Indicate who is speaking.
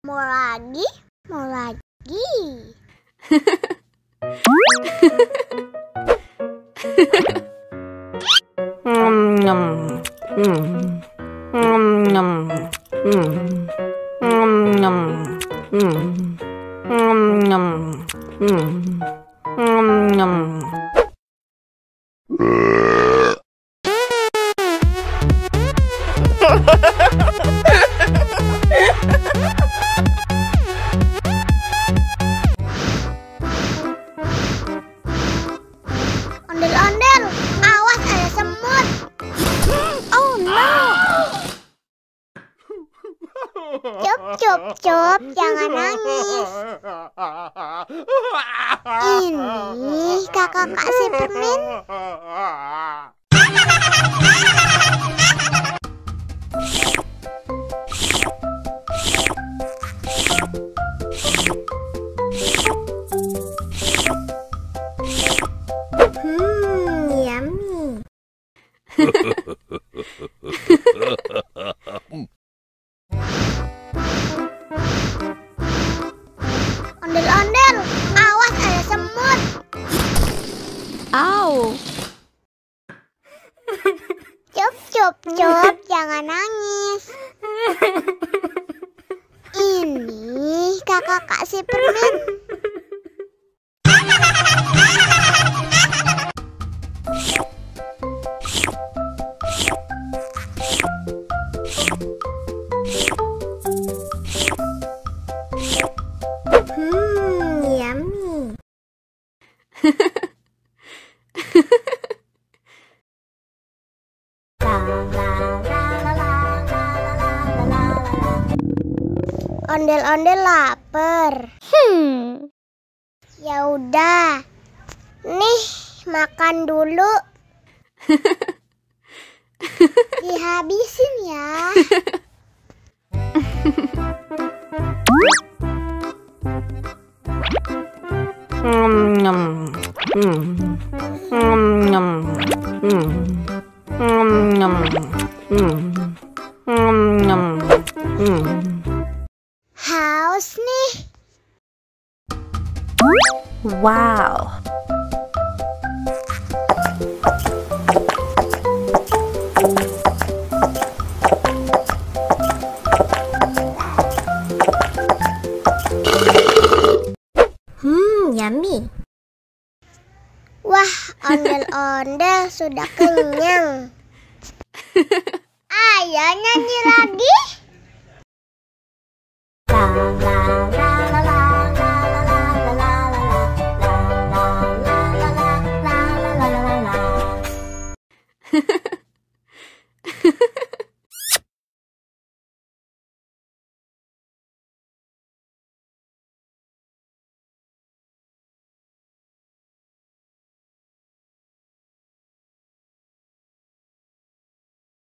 Speaker 1: Mau lagi? Mau lagi? Ondel-ondel, awas ada semut. Oh no. Cup, jangan nangis. Ini kakak kasih permen. Yummy. Ondel-ondel, awas ada semut.
Speaker 2: Au.
Speaker 1: Cup, jangan nangis. Ini kakak kasih permen. Yummy. Ondel-ondel lapar. Ya udah. Nih, makan dulu. Dihabisin ya. Haus nih.
Speaker 2: Wow.
Speaker 1: Yummy. Wah, ondel-ondel sudah kenyang. Ayo nyanyi lagi. La la la.